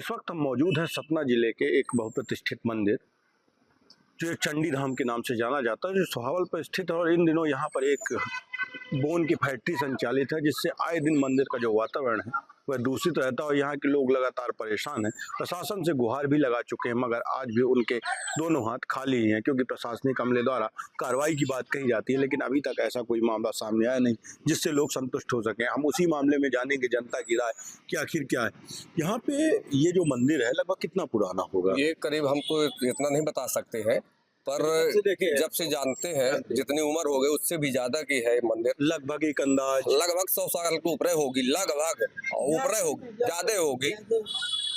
इस वक्त हम मौजूद हैं सतना जिले के एक बहुप्रतिष्ठित मंदिर जो चंडी धाम के नाम से जाना जाता है, जो सोहावल पर स्थित है। और इन दिनों यहाँ पर एक बोन की फैक्ट्री संचालित है, जिससे आए दिन मंदिर का जो वातावरण है वह दूषित रहता है और यहाँ के लोग लगातार परेशान हैं। प्रशासन से गुहार भी लगा चुके हैं, मगर आज भी उनके दोनों हाथ खाली हैं, क्योंकि प्रशासनिक अमले द्वारा कार्रवाई की बात कही जाती है, लेकिन अभी तक ऐसा कोई मामला सामने आया नहीं जिससे लोग संतुष्ट हो सकें। हम उसी मामले में जानेंगे जनता की राय कि आखिर क्या है। यहाँ पे ये जो मंदिर है लगभग कितना पुराना होगा? ये करीब हमको इतना नहीं बता सकते हैं, पर जब से जानते हैं जितनी उम्र हो गई उससे भी ज्यादा की है मंदिर। लगभग एक अंदाज लगभग 100 साल के ऊपर होगी, लगभग ऊपर होगी, ज्यादा होगी।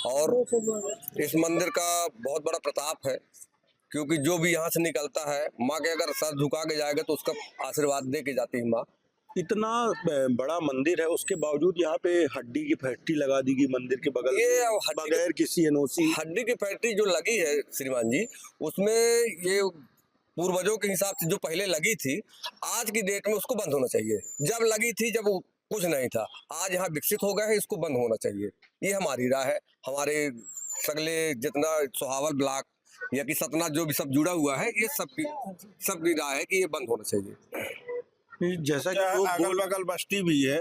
और इस मंदिर का बहुत बड़ा प्रताप है, क्योंकि जो भी यहाँ से निकलता है माँ के अगर सर झुका के जाएगा तो उसका आशीर्वाद दे के जाती है माँ। इतना बड़ा मंदिर है, उसके बावजूद यहाँ पे हड्डी की फैक्ट्री लगा दी गई मंदिर के बगल में, बगैर किसी एनओसी। हड्डी की फैक्ट्री जो लगी है श्रीमान जी, उसमें ये पूर्वजों के हिसाब से जो पहले लगी थी, आज की डेट में उसको बंद होना चाहिए। जब लगी थी जब कुछ नहीं था, आज यहाँ विकसित हो गया है, इसको बंद होना चाहिए। ये हमारी राय है। हमारे सगले जितना सोहावल ब्लॉक या कि सतना जो भी सब जुड़ा हुआ है, ये सबकी राय है कि ये बंद होना चाहिए। जैसा कि अगल बगल बस्ती भी है,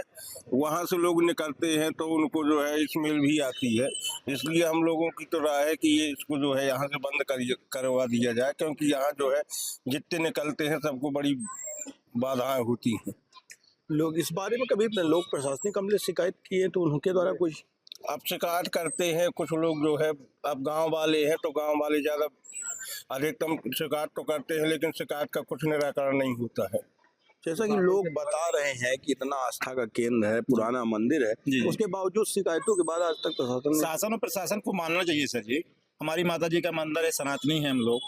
वहाँ से लोग निकलते हैं तो उनको जो है स्मेल भी आती है, इसलिए हम लोगों की तो राय है कि ये इसको जो है यहाँ से बंद करवा दिया जाए, क्योंकि यहाँ जो है जितने निकलते हैं सबको बड़ी बाधाएं होती हैं। लोग इस बारे में कभी लोग प्रशासनिक अमले शिकायत की है तो उनके द्वारा कुछ? अब शिकायत करते हैं कुछ लोग जो है, अब गांव वाले हैं तो गांव वाले ज़्यादा अधिकतम शिकायत तो करते हैं, लेकिन शिकायत का कुछ निराकरण नहीं होता है। जैसा कि लोग बता रहे हैं कि इतना आस्था का केंद्र है, पुराना मंदिर है, उसके बावजूद शिकायतों के बाद आज तक शासन और प्रशासन को मानना चाहिए सर जी। हमारी माता जी का मंदिर है, सनातनी है हम लोग,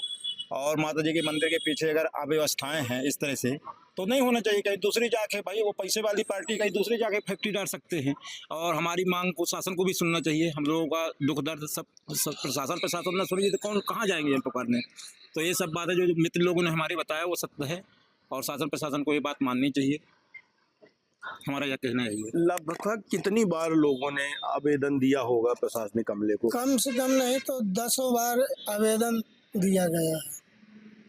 और माता जी के मंदिर के पीछे अगर अव्यवस्थाएं हैं इस तरह से तो नहीं होना चाहिए। कहीं दूसरी जाके भाई वो पैसे वाली पार्टी कहीं दूसरी जाके फैक्ट्री डाल सकते हैं, और हमारी मांग को शासन को भी सुनना चाहिए। हम लोगों का दुख दर्द सब प्रशासन न सुनिए तो कौन कहाँ जाएंगे हम पकड़ने। तो ये सब बातें जो मित्र लोगों ने हमारे बताया वो सत्य है, और शासन प्रशासन को ये बात माननी चाहिए। हमारा यह कहना है। लगभग कितनी बार लोगों ने आवेदन दिया होगा प्रशासनिक अमले को? कम से कम नहीं तो 10 बार आवेदन दिया गया है,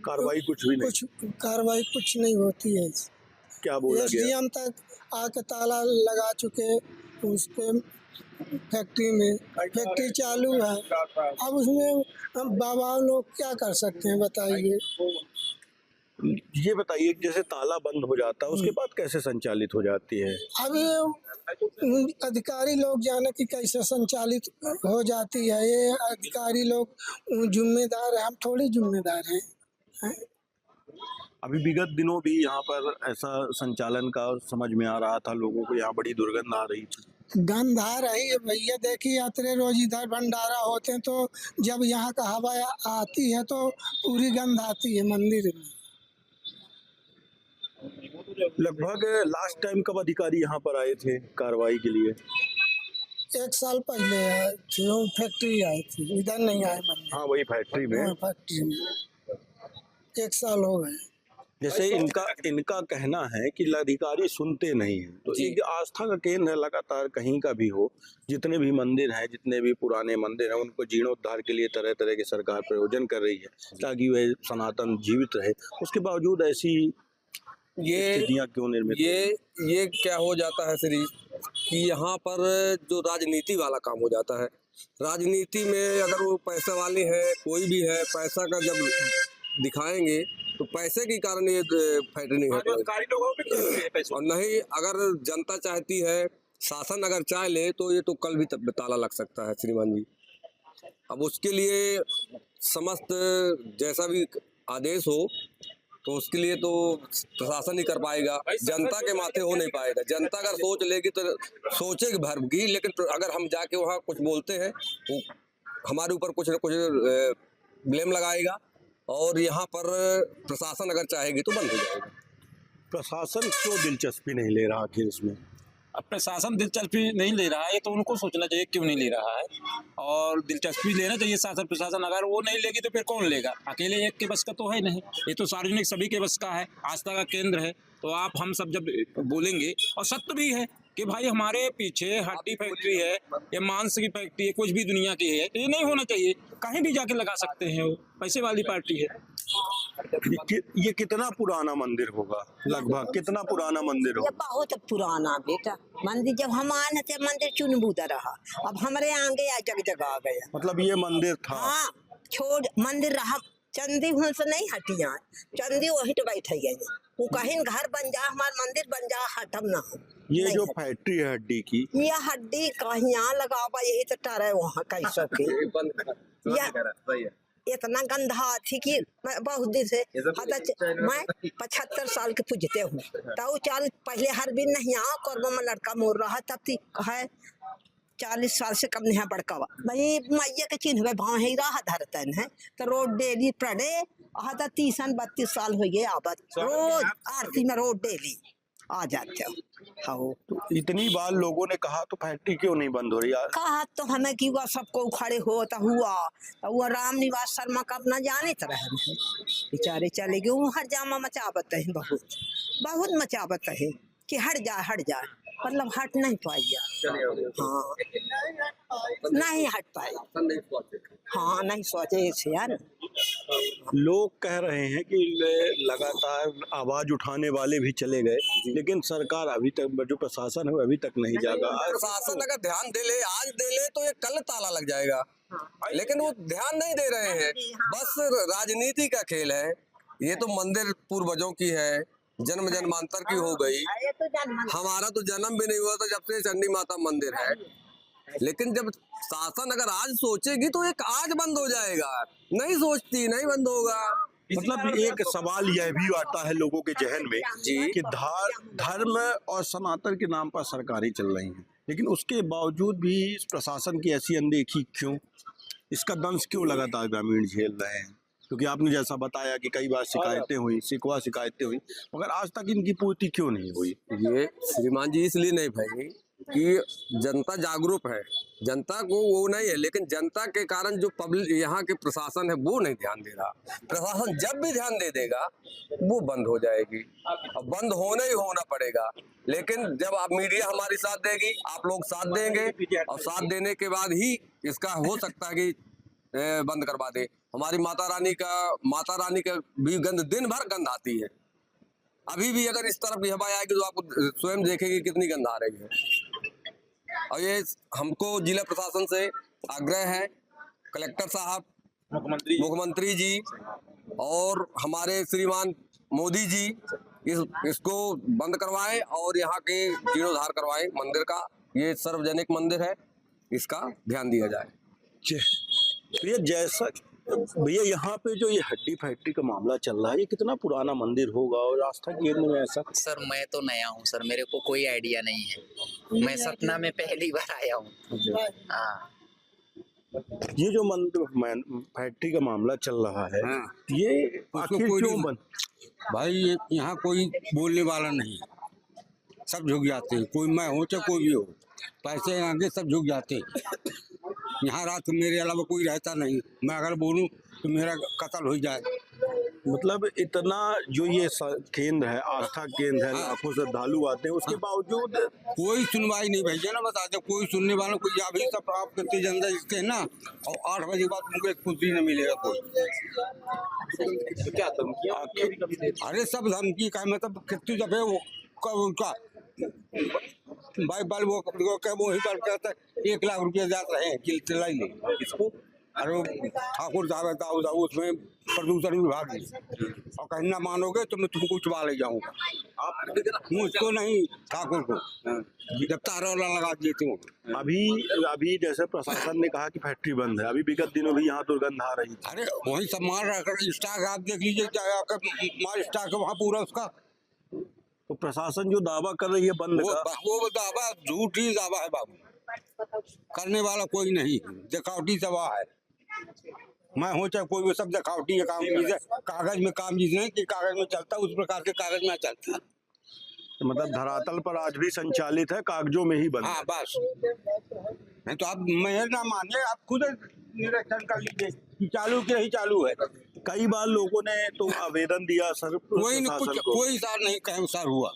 कार्रवाई कुछ भी नहीं? कुछ कार्रवाई कुछ नहीं होती है। क्या बोला गया? एसडीएम तक आके ताला लगा चुके उस पे फैक्ट्री में, फैक्ट्री चालू है। अब उसमें हम बाबा लोग क्या कर सकते हैं बताइए। ये बताइए, जैसे ताला बंद हो जाता है उसके बाद कैसे संचालित हो जाती है? अभी अधिकारी लोग जाने कि कैसे संचालित हो जाती है, ये अधिकारी लोग जिम्मेदार है, हम थोड़ी जिम्मेदार हैं। अभी विगत दिनों भी यहाँ पर ऐसा संचालन का समझ में आ रहा था, लोगों को यहाँ बड़ी दुर्गंध आ रही थी। गंध आ रही है भैया, देखिए यात्री रोज इधर भंडारा होते हैं तो जब यहाँ का हवा आती है तो पूरी गंध आती है मंदिर में। लगभग लास्ट टाइम कब अधिकारी यहाँ पर आए थे कार्रवाई के लिए? 1 साल पहले जो फैक्ट्री आई थी, इधर नहीं आए मंदिर। हाँ, वही फैक्ट्री में। फैक्ट्री में 1 साल हो गए। जैसे इनका कहना है कि अधिकारी सुनते नहीं हैं, तो ये आस्था का केंद्र है, लगातार कहीं का भी हो, जितने भी मंदिर हैं, जितने भी पुराने मंदिर हैं, उनको जीर्णोद्धार के लिए तरह तरह की सरकार प्रयोजन कर रही है ताकि वह सनातन जीवित रहे। उसके बावजूद ऐसी ये क्यों निर्मित? ये क्या हो जाता है श्री कि यहाँ पर जो राजनीति वाला काम हो जाता है। राजनीति में अगर वो पैसे वाले हैं, कोई भी है, पैसा का जब दिखाएंगे तो पैसे के कारण ये फैक्ट्री नहीं होती, और नहीं अगर जनता चाहती है, शासन अगर चाह ले तो ये तो कल भी ताला लग सकता है श्रीमान जी। अब उसके लिए समस्त जैसा भी आदेश हो तो उसके लिए तो प्रशासन ही कर पाएगा, जनता के माथे हो नहीं पाएगा। जनता अगर सोच लेगी तो सोचेगी भरगी, लेकिन अगर हम जाके वहाँ कुछ बोलते हैं तो हमारे ऊपर कुछ न कुछ ब्लेम लगाएगा, और यहाँ पर प्रशासन अगर चाहेगी तो बंद हो जाएगा। प्रशासन क्यों दिलचस्पी नहीं ले रहा आखिर इसमें? अब प्रशासन दिलचस्पी नहीं ले रहा है, ये तो उनको सोचना चाहिए क्यों नहीं ले रहा है, और दिलचस्पी लेना चाहिए शासन प्रशासन। अगर वो नहीं लेगी तो फिर कौन लेगा? अकेले एक के बस का तो है नहीं, ये तो सार्वजनिक सभी के बस का है, आस्था का केंद्र है। तो आप हम सब जब बोलेंगे, और सत्य भी है कि भाई हमारे पीछे हड्डी फैक्ट्री है या मांस की फैक्ट्री है, कुछ भी दुनिया की है, तो ये नहीं होना चाहिए। कहीं भी जाके लगा सकते हैं, वो पैसे वाली पार्टी है। ये कितना पुराना मंदिर होगा, लगभग कितना पुराना मंदिर ये होगा? बहुत पुराना बेटा मंदिर। जब हम आए थे मंदिर चुनबुदा रहा, अब हमारे आगे आ जग जगह आ गया। मतलब ये मंदिर था। हाँ, छोड़ मंदिर रहा, चंदी हुन से नहीं हटी यहाँ, चंदी वही तो बैठे गए। वो कहीं घर बन जा, हमारा मंदिर बन जा, हटम ना हो। ये नहीं जो हट। फैक्ट्री है हड्डी की, ये हड्डी कहीं यहाँ लगावा, यही तो टरे वहाँ कैसे के या इतना गंदा थी कि मैं बहुत दिन से मैं 75 साल के पूजते हूँ। तो चल पहले हर दिन नहीं आओ, करबो में लड़का मोर रहा तब थी है 40 साल से कम नहीं है बड़का भाई मैया के चिन्ह भाव ही रहा धरतन है। तो रोड डेली पड़े आहा था 30-32 साल हो गए आबद, रोज आरती में रोड डेली आ जाते हो। हाँ तो इतनी बार लोगों ने कहा तो फैक्ट्री क्यों नहीं बंद हो रही यार? कहा तो हमें कि हुआ सबको उखाड़े होता हुआ, तो वो राम निवास शर्मा का अपना जाने तरह बेचारे चले गए। वो हर जामा मचावत है, बहुत बहुत मचावत है कि हट जा, मतलब हट नहीं पाई। हाँ नहीं हट पाए, हाँ नहीं सोचे से यार। लोग कह रहे हैं कि लगातार आवाज उठाने वाले भी चले गए, लेकिन सरकार अभी तक, जो प्रशासन है वो अभी तक नहीं जागा। प्रशासन अगर ध्यान दे ले, आज दे ले तो ये कल ताला लग जाएगा, लेकिन वो ध्यान नहीं दे रहे हैं। बस राजनीति का खेल है। ये तो मंदिर पूर्वजों की है, जन्म जन्मांतर की हो गई। हमारा तो जन्म भी नहीं हुआ था जब से चंडी माता मंदिर है। लेकिन जब शासन अगर आज सोचेगी तो एक आज बंद हो जाएगा, नहीं सोचती नहीं बंद होगा। मतलब एक सवाल यह भी आता है लोगों के जहन में कि धर्म और सनातन के नाम पर सरकारें चल रही हैं, लेकिन उसके बावजूद भी इस प्रशासन की ऐसी अनदेखी क्यों? इसका दंश क्यों लगातार ग्रामीण झेल रहे हैं? क्योंकि आपने जैसा बताया कि कई बार शिकायतें हुई, शिकायतें हुई, मगर आज तक इनकी पूर्ति क्यों नहीं हुई? ये श्रीमान जी इसलिए नहीं भाई कि जनता जागरूक है, जनता को वो नहीं है, लेकिन जनता के कारण जो पब्लिक यहाँ के प्रशासन है वो नहीं ध्यान दे रहा। प्रशासन जब भी ध्यान दे देगा वो बंद हो जाएगी, अब बंद होना ही होना पड़ेगा। लेकिन जब आप मीडिया हमारी साथ देगी, आप लोग साथ देंगे, और साथ देने के बाद ही इसका हो सकता है कि बंद करवा दे। हमारी माता रानी का भी गंध, दिन भर गंध आती है। अभी भी अगर इस तरफ हवा आएगी तो आपको स्वयं देखेंगे कितनी गंध आ रही है। और ये हमको जिला प्रशासन से आग्रह है, कलेक्टर साहब, मुख्यमंत्री जी और हमारे श्रीमान मोदी जी इसको बंद करवाएं और यहाँ के जीर्णोद्धार करवाएं मंदिर का। ये सार्वजनिक मंदिर है, इसका ध्यान दिया जाए। ये जैसा भैया यहाँ पे जो ये हड्डी फैक्ट्री का मामला चल रहा है, ये कितना पुराना मंदिर होगा और आस्था केंद्र में ऐसा? सर मैं तो नया हूँ सर, मेरे को कोई आइडिया नहीं है। मैं सतना में पहली बार आया हूँ। हाँ, ये जो मंदिर फैक्ट्री का मामला चल रहा है, ये आखिर क्यों बंद? भाई यहाँ कोई बोलने वाला नहीं है, सब झुक जाते हैं। कोई मैं हो चाहे कोई भी हो, पैसे आगे सब झुक जाते हैं। यहाँ रात मेरे अलावा कोई रहता नहीं, मैं अगर बोलूँ तो मेरा कत्ल हो जाए। मतलब इतना जो ये केंद्र है, आस्था केंद्र है, लाखों श्रद्धालु आते हैं, उसके बावजूद कोई सुनवाई नहीं भैया ना, बता दे कोई सुनने वाला कोई। अभी सब आप कितनी जनता जिसके है ना, और 8 बजे बाद मुझे कुछ नहीं मिलेगा कोई। क्या धमकियां? अरे सब धमकी का मतलब कितनी दफे वो उनका भाई बल वो वही पर कहता है 1 लाख रुपया जाता है कि चलाई ले इसको। अरे ठाकुर साहब उसमें प्रदूषण विभाग है, और कहीं ना मानोगे तो मैं तुमको उठवा ले जाऊंगा। आप मुझको नहीं, ठाकुर को जब तारा लगा देते हो। अभी जैसे प्रशासन ने कहा कि फैक्ट्री बंद है, अभी विगत दिनों भी यहाँ दुर्गंध आ रही थी। अरे वही सब मार रखा स्टॉक, आप देख लीजिए मार स्टॉक है वहाँ पूरा उसका। तो प्रशासन जो दावा कर रही है बंद का, वो दावा झूठी दावा है बाबू, करने वाला कोई नहीं, दिखावटी दवा है। मैं हूँ चाहे कोई, वो सब दिखावटी है काम चीज है। कागज में काम चीज नहीं कि कागज में चलता, उस प्रकार के कागज में चलता। तो मतलब धरातल पर आज भी संचालित है, कागजों में ही बंद। हाँ बस, नहीं तो आप मैं ना मानिए, आप खुद निरीक्षण कर लीजिए कि चालू कि नहीं चालू है। कई बार लोगों ने तो आवेदन दिया सर, कोई सार नहीं कहीं सार हुआ,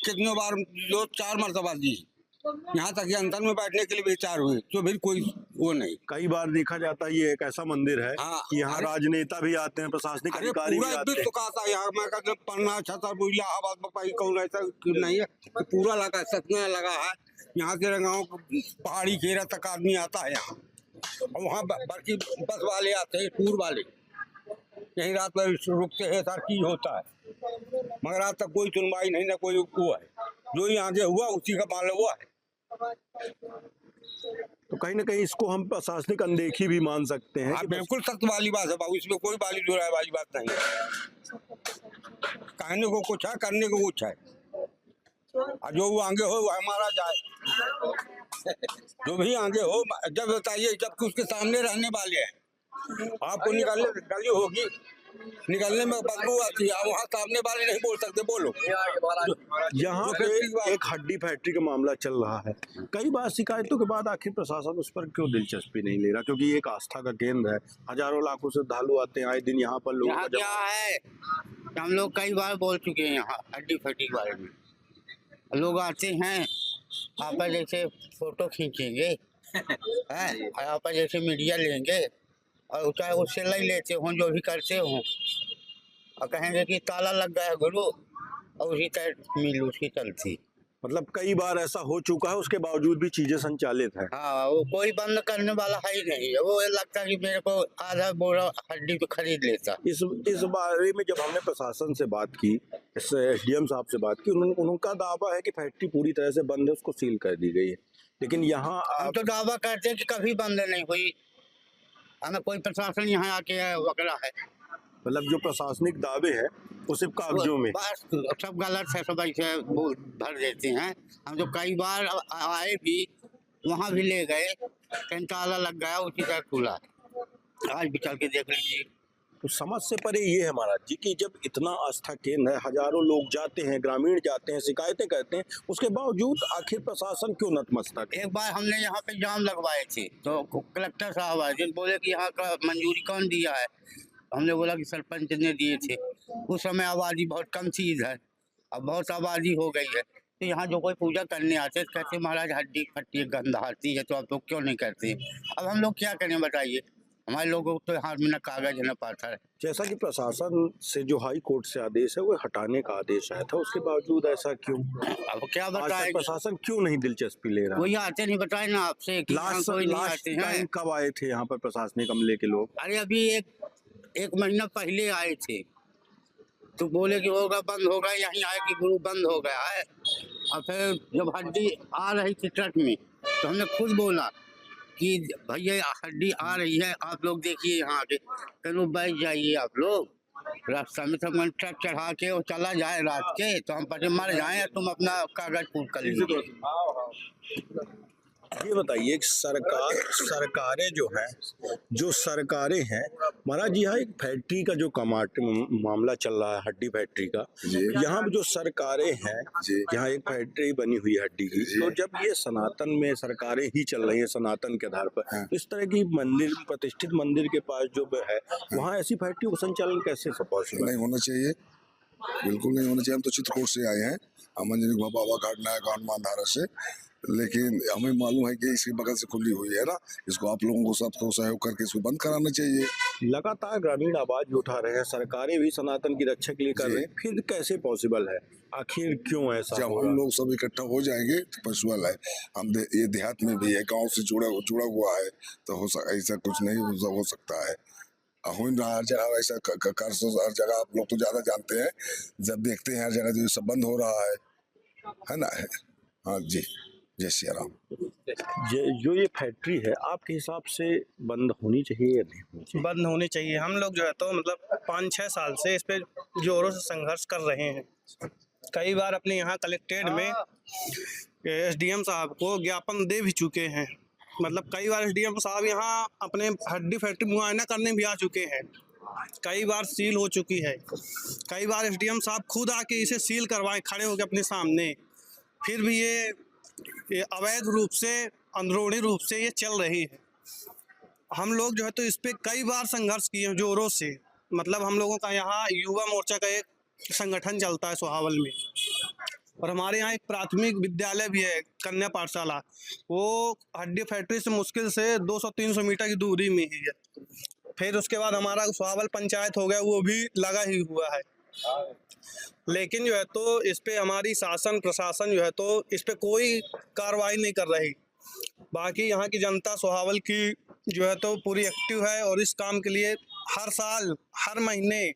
कितने बार 2-4 मरतबा दी, यहाँ तक कि अंदर में बैठने के लिए विचार हुए तो भी कोई वो नहीं। कई बार देखा जाता है ये एक ऐसा मंदिर है हाँ, कि यहाँ अरे- राजनेता भी आते हैं, प्रशासनिक अरे अधिकारी भी पूरा आते विश्व हैं। का आता है यहाँ। मैं कहता पन्ना छतरपुर इलाहाबाद बपाई कौन ऐसा क्यों नहीं है कि पूरा लगा सतना लगा है। यहाँ के गाँव पहाड़ी घेरा तक आदमी आता है यहाँ, और वहाँ बल्कि बस वाले आते हैं, टूर वाले यही रात भर रुकते हैं, हर चीज होता है। मगर आज तक कोई सुनवाई नहीं, ना कोई वो है। जो यहाँ से हुआ उसी का माल हुआ है। तो कहीं ना कहीं इसको हम प्रशासनिक अनदेखी भी मान सकते हैं हाँ, कि बिल्कुल सत्य वाली बात है बाबू, इसमें कोई बाली दुराय वाली बात नहीं है। कहने को कुछ है, करने को कुछ है, और जो वो आगे हो वो हमारा जाए। जो भी आगे हो, जब बताइए जब उसके सामने रहने वाले हैं, आपको निकलने गली होगी, निकलने में बदबू आती है, वहाँ सामने वाले नहीं बोल सकते, बोलो। यहाँ पे एक हड्डी फैक्ट्री का मामला चल रहा है। कई बार शिकायतों के बाद आखिर प्रशासन उस पर क्यों दिलचस्पी नहीं ले रहा? क्योंकि ये एक आस्था का केंद्र है, हजारों लाखों श्रद्धालु आते हैं आए दिन यहाँ पर। लोगों यहाँ का क्या है, हम लोग कई बार बोल चुके हैं यहाँ हड्डी फट्टी के बारे में। लोग आते हैं यहाँ पर जैसे फोटो खींचेंगे हैं, यहाँ पर जैसे मीडिया लेंगे और चाहे उससे ले लेते हों, जो भी करते हों, और कहेंगे कि ताला लग गया गुरु, और उसी तरह मिल उसकी चलती। मतलब कई बार ऐसा हो चुका है, उसके बावजूद भी चीजें संचालित है। हाँ, वो कोई बंद करने वाला है ही नहीं। वो लगता है कि मेरे को आधा बोरा हड्डी तो खरीद लेता। इस बारे में जब हमने प्रशासन से बात की, इस एसडीएम साहब से बात की, उनका दावा है कि फैक्ट्री पूरी तरह से बंद है, उसको सील कर दी गई है। लेकिन यहाँ हम तो दावा करते हैं कि कभी बंद नहीं हुई, हमें कोई प्रशासन यहाँ आके वगैरह है। मतलब जो प्रशासनिक दावे है वो सिर्फ कागजों में। बस सब गलत है, सब ऐसे बोल भर देते हैं। हम तो कई बार आए भी, वहाँ भी ले गए, कहीं ताला लग गया, उसी तरह खुला। आज भी चल के देख लीजिए। तो समझ से परे ये है महाराज जी कि जब इतना आस्था केंद्र है, हजारों लोग जाते हैं, ग्रामीण जाते हैं, शिकायतें करते हैं, उसके बावजूद आखिर प्रशासन क्यों नतमस्तक है? एक बार हमने यहाँ पे जाम लगवाए थे, तो कलेक्टर साहब आए थे, बोले कि यहाँ का मंजूरी कौन दिया है? हमने बोला कि सरपंच ने दिए थे। उस समय आबादी बहुत कम थी इधर, अब बहुत आबादी हो गई है। तो यहाँ जो कोई पूजा करने आते तो कहते महाराज हड्डी फट्टी गंध आती है, तो आप लोग क्यों नहीं करते? अब हम लोग क्या करें बताइए? हमारे लोगों को तो हाथ में न कागज है न पाथर है। जैसा कि प्रशासन से जो हाई कोर्ट से आदेश है वो हटाने का आदेश आया था, उसके बावजूद ऐसा क्यों? अब क्या आज तक बताए? प्रशासन क्यों नहीं दिलचस्पी ले रहा? कोई आते नहीं, बताए ना आपसे कि यहाँ कोई नहीं आते हैं। टाइम कब आए थे यहाँ पर प्रशासनिक अमले के लोग? अरे अभी एक महीना पहले आए थे, तो बोले कि होगा बंद होगा, यहीं आए कि गुरु बंद हो गया है। और फिर जब हड्डी आ रही थी ट्रक में, तो हमने खुद बोला कि भैया हड्डी आ रही है, आप लोग देखिए यहाँ आके, कहीं बैठ जाइए आप लोग रास्ता में। तो मैं ट्रक चढ़ा के वो चला जाए रात के, तो हम पटे मर जाए, तुम अपना कागज पूरा कर लीजिए। ये बताइए सरकारें जो सरकारें हैं महाराज जी, यहाँ एक फैक्ट्री का जो मामला चल रहा है, हड्डी फैक्ट्री का, यहाँ जो सरकारें हैं, यहाँ एक फैक्ट्री बनी हुई है हड्डी की, तो जब ये सनातन में सरकारें ही चल रही हैं सनातन के आधार पर, तो इस तरह की मंदिर, प्रतिष्ठित मंदिर के पास जो है, वहाँ ऐसी फैक्ट्री का संचालन कैसे पॉसिबल? नहीं होना चाहिए, बिल्कुल नहीं होना चाहिए। हम तो चित्रकूट से आए हैं, मंजरी बाबा घाट नया हनुमान धारा से, लेकिन हमें मालूम है कि इसके बगल से खुली हुई है ना, इसको आप लोगों को सबको सहयोग करके इसको बंद कराना चाहिए। लगातार ग्रामीण आवाज भी उठा रहे हैं, सरकारें भी सनातन की रक्षा के लिए कर रहे हैं, फिर कैसे पॉसिबल है? आखिर क्यों ऐसा? जब हम लोग सब इकट्ठा हो जाएंगे तो पॉसिबल है। हम ये देहात में भी है, गांव से जुड़ा हुआ है, तो ऐसा कुछ नहीं हो सकता है। हर जगह ऐसा हर जगह आप लोग तो ज्यादा जानते हैं, जब देखते हैं हर जगह जो सब बंद हो रहा है ना। हाँ जी, जय सिया राम। जो ये फैक्ट्री है आपके हिसाब से बंद होनी चाहिए या नहीं होनी चाहिए? बंद होनी चाहिए। हम लोग जो है तो मतलब 5-6 साल से इस पे जोरों से संघर्ष कर रहे हैं। कई बार अपने यहाँ कलेक्ट्रेट में एसडीएम साहब को ज्ञापन दे भी चुके हैं। मतलब कई बार एसडीएम साहब यहाँ अपने हड्डी फैक्ट्री मुआयना करने भी आ चुके हैं, कई बार सील हो चुकी है। कई बार एसडीएम साहब खुद आके इसे सील करवाए खड़े होकर अपने सामने, फिर भी ये अवैध रूप से, अंदरूनी रूप से ये चल रही है। हम लोग जो है तो इस पे कई बार संघर्ष किए हैं जोरों से। मतलब हम लोगों का यहाँ युवा मोर्चा का एक संगठन चलता है सोहावल में, और हमारे यहाँ एक प्राथमिक विद्यालय भी है, कन्या पाठशाला, वो हड्डी फैक्ट्री से मुश्किल से 200-300 मीटर की दूरी में ही है। फिर उसके बाद हमारा सोहावल पंचायत हो गया, वो भी लगा ही हुआ है। लेकिन जो है तो इस पे हमारी शासन प्रशासन जो है तो इस पे कोई कार्रवाई नहीं कर रही। बाकी यहाँ की जनता सोहावल की जो है तो पूरी एक्टिव है और इस काम के लिए हर साल हर महीने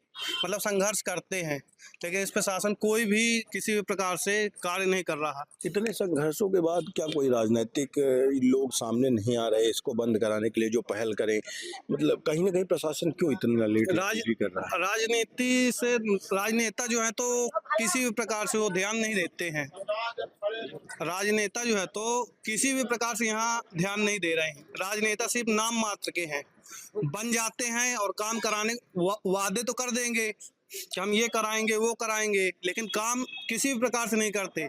मतलब संघर्ष करते हैं, लेकिन इस पे शासन कोई भी किसी भी प्रकार से कार्य नहीं कर रहा। इतने संघर्षों के बाद क्या कोई राजनीतिक लोग सामने नहीं आ रहे इसको बंद कराने के लिए जो पहल करें? मतलब कहीं ना कहीं प्रशासन क्यों इतना लेट कर रहा है? राजनीति से राजनेता जो है तो किसी भी प्रकार से वो ध्यान नहीं देते हैं। राजनेता जो है तो किसी भी प्रकार से यहाँ ध्यान नहीं दे रहे हैं। राजनेता सिर्फ नाम मात्र के हैं, बन जाते हैं और काम कराने वादे तो कर देंगे कि हम ये कराएंगे वो कराएंगे, लेकिन काम किसी भी प्रकार से नहीं करते।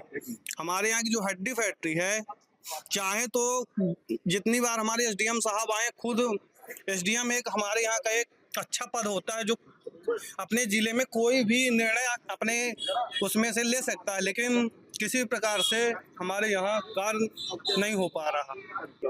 हमारे यहाँ की जो हड्डी फैक्ट्री है, चाहे तो जितनी बार हमारे एसडीएम साहब आए, खुद एसडीएम एक हमारे यहाँ का एक अच्छा पद होता है जो अपने जिले में कोई भी निर्णय अपने उसमें से ले सकता है, लेकिन किसी भी प्रकार से हमारे यहाँ कार्य नहीं हो पा रहा।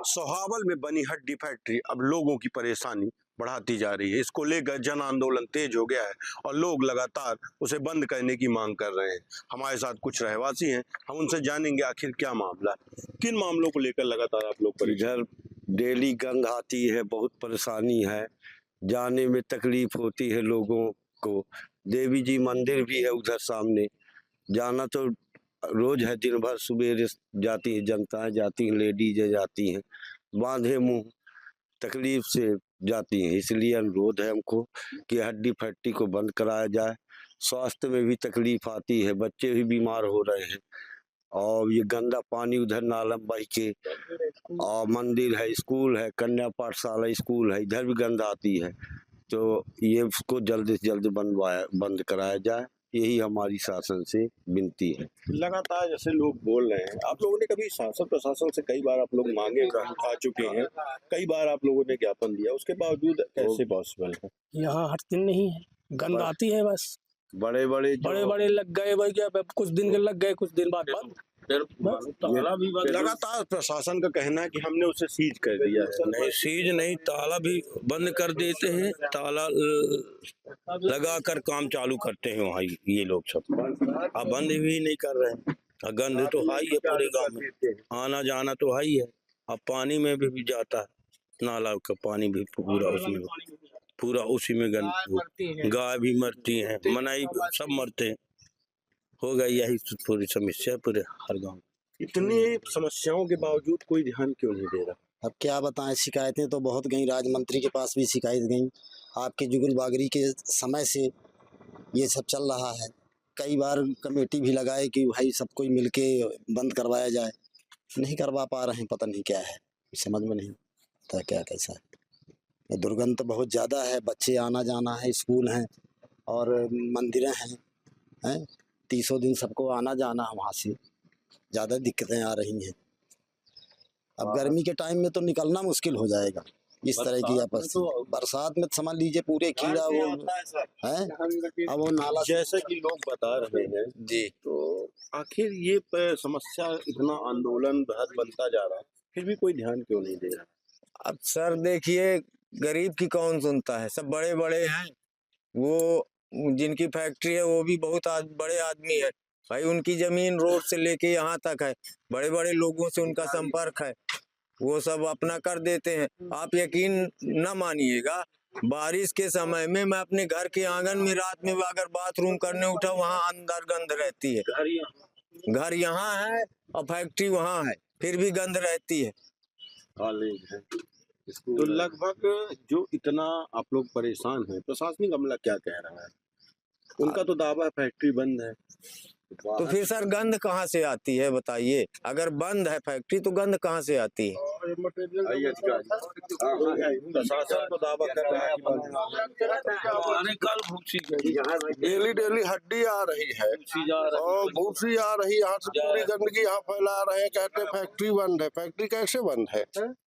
सोहावल में बनी हड्डी फैक्ट्री अब लोगों की परेशानी बढ़ाती जा रही है। इसको लेकर जन आंदोलन तेज हो गया है और लोग लगातार उसे बंद करने की मांग कर रहे हैं। हमारे साथ कुछ रहवासी हैं, हम उनसे जानेंगे आखिर क्या मामला, किन मामलों को लेकर लगातार आप लोग इधर डेली गंध आती है, बहुत परेशानी है, जाने में तकलीफ होती है लोगों को। देवी जी मंदिर भी है उधर सामने, जाना तो रोज है, दिन भर सुबह जाती है जनता, जाती है लेडीज जाती हैं, बांधे मुंह तकलीफ से जाती हैं। इसलिए अनुरोध है हमको कि हड्डी फैक्ट्री को बंद कराया जाए। स्वास्थ्य में भी तकलीफ आती है, बच्चे भी बीमार हो रहे हैं और ये गंदा पानी उधर नालम बह के, और मंदिर है, स्कूल है, कन्या पाठशाला स्कूल है, इधर भी गंद आती है। तो ये उसको जल्द से जल्द बंद कराया जाए, यही हमारी शासन से विनती है। लगातार जैसे लोग बोल रहे हैं, आप लोगों ने कभी शासन प्रशासन से कई बार आप लोग मांगे उठा चुके हैं, कई बार आप लोगों ने ज्ञापन दिया, उसके बावजूद कैसे पॉसिबल है? यहाँ हटती नहीं है, गंद आती है, बस बड़े बड़े लग गए भैया, कुछ दिन के लग गए, कुछ दिन बाद लगातार प्रशासन का कहना है कि हमने उसे सीज कर दिया है। नहीं, सीज नहीं, ताला भी बंद कर देते हैं, ताला लगा कर काम चालू करते हैं वहाँ ये लोग सब। अब बंद भी नहीं कर रहे हैं। गंद तो हाई है पूरे गांव में, आना जाना तो हाई है। अब पानी में भी जाता है, नाला का पानी भी पूरा उसी में गंद, गाय भी मरती हैं, मनाई सब मरते हैं। हो गई यही पूरी समस्या पूरे हर गांव। इतनी समस्याओं के बावजूद कोई ध्यान क्यों नहीं दे रहा? अब क्या बताएं, शिकायतें तो बहुत गई, राज्य मंत्री के पास भी शिकायत गई। आपके जुगलबागरी के समय से ये सब चल रहा है। कई बार कमेटी भी लगाए कि भाई सब कोई मिलके बंद करवाया जाए, नहीं करवा पा रहे हैं। पता नहीं क्या है, समझ में नहीं आता क्या कैसा है। दुर्गंध तो बहुत ज़्यादा है, बच्चे आना जाना है, स्कूल हैं और मंदिरें हैं, 30 दिन सबको आना जाना है, वहाँ से ज़्यादा दिक्कतें आ रही हैं। अब गर्मी के टाइम में तो निकलना मुश्किल हो जाएगा इस तरह की आपस। बरसात में समझ लीजिए पूरे कीड़ा वो है, अब वो नाला जैसे कि लोग बता रहे हैं जी, तो आखिर ये समस्या इतना आंदोलन बृहद बनता जा रहा है, फिर भी कोई ध्यान क्यों नहीं दे रहा? अब सर देखिए, गरीब की कौन सुनता है, सब बड़े बड़े हैं, वो जिनकी फैक्ट्री है वो भी बहुत बड़े आदमी है भाई, उनकी जमीन रोड से लेके यहाँ तक है, बड़े बड़े लोगों से उनका संपर्क है, वो सब अपना कर देते हैं। आप यकीन न मानिएगा, बारिश के समय में मैं अपने घर के आंगन में रात में अगर बाथरूम करने उठा, वहाँ अंदर गंध रहती है। घर यहाँ है और फैक्ट्री वहाँ है, फिर भी गंध रहती है। कॉलेज है, तो लगभग जो इतना आप लोग परेशान हैं, प्रशासनिक अमला क्या कह रहा है? उनका तो दावा फैक्ट्री बंद है, तो फिर सर गंध कहाँ से आती है बताइए? अगर बंद है फैक्ट्री तो गंध कहाँ से आती है? प्रशासन को दावा कर रहा है डेली डेली हड्डी आ रही है और भूसी आ रही, यहाँ से पूरी गंदगी यहाँ फैला रहे हैं, कहते हैं फैक्ट्री बंद है। फैक्ट्री कैसे बंद है?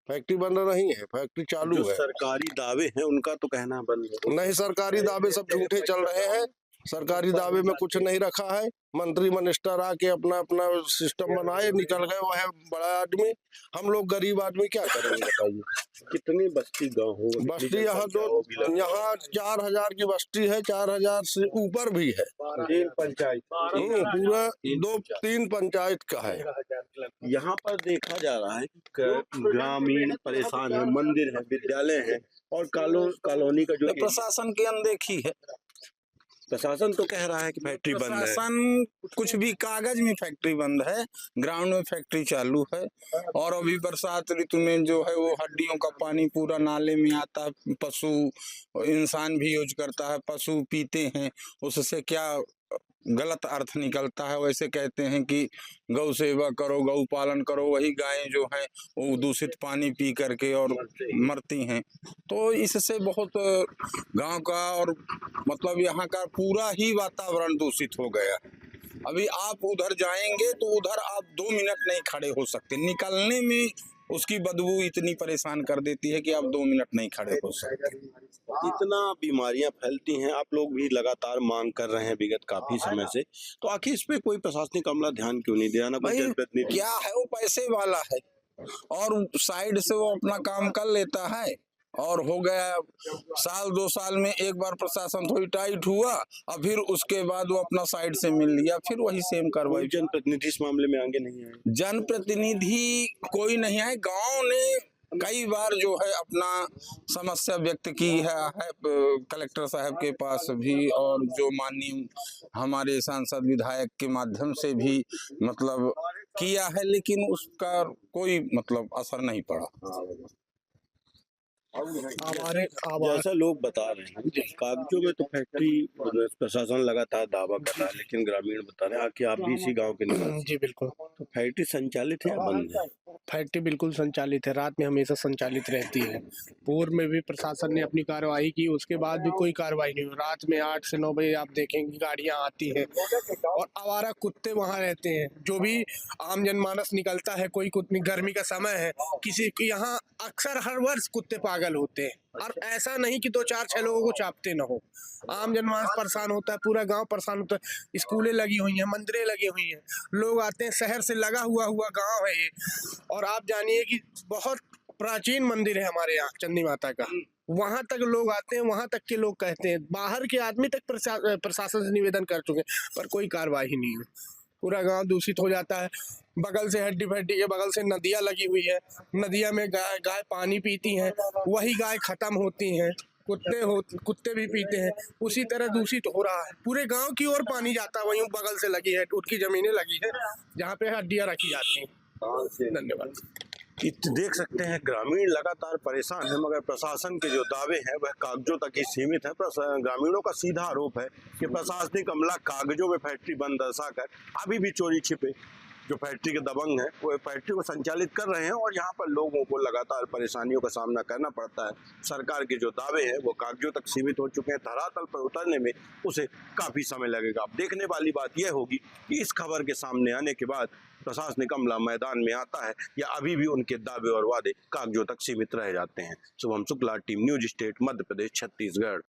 फैक्ट्री बंद नहीं है, फैक्ट्री चालू है। सरकारी दावे हैं उनका तो कहना बंद है। नहीं, सरकारी दावे सब झूठे चल रहे हैं। सरकारी दावे में कुछ नहीं रखा है। मंत्री मिनिस्टर आके अपना अपना सिस्टम बनाए निकल गए, वो है बड़ा आदमी, हम लोग गरीब आदमी क्या करेंगे बताइए। कितनी बस्ती गांव हो? बस्ती यहाँ यहाँ 4000 की बस्ती है, 4000 से ऊपर भी है। 3 पंचायत पूरा 2-3 पंचायत का है। यहाँ पर देखा जा रहा है कि ग्रामीण परेशान है, मंदिर है, विद्यालय है और कॉलोनी का जो प्रशासन की अनदेखी है। प्रशासन तो कह रहा है कि फैक्ट्री बंद है। प्रशासन कुछ भी, कागज में फैक्ट्री बंद है, ग्राउंड में फैक्ट्री चालू है। और अभी बरसात ऋतु में जो है वो हड्डियों का पानी पूरा नाले में आता है, पशु इंसान भी यूज करता है, पशु पीते हैं, उससे क्या गलत अर्थ निकलता है। वैसे कहते हैं कि गौ सेवा करो, गौ पालन करो, वही गायें जो है वो दूषित पानी पी करके और मरती हैं। तो इससे बहुत गांव का और मतलब यहाँ का पूरा ही वातावरण दूषित हो गया। अभी आप उधर जाएंगे तो उधर आप 2 मिनट नहीं खड़े हो सकते, निकलने में उसकी बदबू इतनी परेशान कर देती है कि आप 2 मिनट नहीं खड़े हो सकते। इतना बीमारियां फैलती हैं, आप लोग भी लगातार मांग कर रहे हैं विगत काफी समय से, तो आखिर इस पे कोई प्रशासनिक अमला ध्यान क्यों नहीं दिया? ना कोई जनप्रतिनिधि? क्या है, वो पैसे वाला है और साइड से वो अपना काम कर लेता है। और हो गया 1-2 साल में एक बार प्रशासन थोड़ी टाइट हुआ और फिर उसके बाद वो अपना साइड से मिल लिया, फिर वही सेम कार्रवाई। जनप्रतिनिधि इस मामले में आगे नहीं आए? जनप्रतिनिधि कोई नहीं आए। गांव ने कई बार जो है अपना समस्या व्यक्त की है कलेक्टर साहब के पास भी, और जो माननीय हमारे सांसद विधायक के माध्यम से भी मतलब किया है, लेकिन उसका कोई मतलब असर नहीं पड़ा। जैसा लोग बता रहे हैं, कागजों में तो फैक्ट्री प्रशासन लगातार दावा कर रहा है, लेकिन ग्रामीण बता रहे हैं कि आप भी इसी गांव के निवासी। जी बिल्कुल। तो फैक्ट्री संचालित है या बंद है? फैक्ट्री बिल्कुल संचालित है, रात में हमेशा संचालित रहती है। पूर्व में भी प्रशासन ने अपनी कार्रवाई की, उसके बाद भी कोई कार्रवाई नहीं हुई। रात में 8 से 9 बजे आप देखेंगे गाड़ियां आती हैं और आवारा कुत्ते वहां रहते हैं। जो भी आम जनमानस निकलता है, कोई कुत्ते, गर्मी का समय है, किसी यहाँ अक्सर हर वर्ष कुत्ते पागल होते हैं। और ऐसा नहीं कि 2-4-6 लोगों को चापते ना हो, आम जनमानस परेशान होता है, पूरा गांव परेशान होता है। स्कूलें लगी हुई हैं, मंदिरें लगी हुई हैं, लोग आते हैं, शहर से लगा हुआ गांव है ये। और आप जानिए कि बहुत प्राचीन मंदिर है हमारे यहाँ चंडी माता का, वहां तक लोग आते हैं, वहां तक के लोग कहते हैं, बाहर के आदमी तक प्रशासन से निवेदन कर चुके हैं, पर कोई कार्रवाई नहीं है। पूरा गांव दूषित हो जाता है। बगल से हड्डी भड्डी के बगल से नदियाँ लगी हुई है, नदिया में गाय पानी पीती हैं, वही गाय खत्म होती हैं, कुत्ते भी पीते हैं, उसी तरह दूषित हो रहा है। पूरे गांव की ओर पानी जाता है, वहीं बगल से लगी है, उनकी जमीनें लगी है जहाँ पे हड्डियाँ रखी जाती हैं। धन्यवाद। देख सकते हैं ग्रामीण लगातार परेशान है, मगर प्रशासन के जो दावे हैं वह कागजों तक ही सीमित है। ग्रामीणों का सीधा आरोप है कि प्रशासनिक अमला कागजों में फैक्ट्री बंद दर्शाकर अभी भी चोरी छिपे जो फैक्ट्री के दबंग हैं वो फैक्ट्री को संचालित कर रहे हैं और यहाँ पर लोगों को लगातार परेशानियों का सामना करना पड़ता है। सरकार के जो दावे हैं वो कागजों तक सीमित हो चुके हैं, धरातल पर उतरने में उसे काफ़ी समय लगेगा। अब देखने वाली बात यह होगी कि इस खबर के सामने आने के बाद प्रशासनिक अमला मैदान में आता है या अभी भी उनके दावे और वादे कागजों तक सीमित रह जाते हैं। Shubham Shukla, team news state, Madhya Pradesh, Chhattisgarh.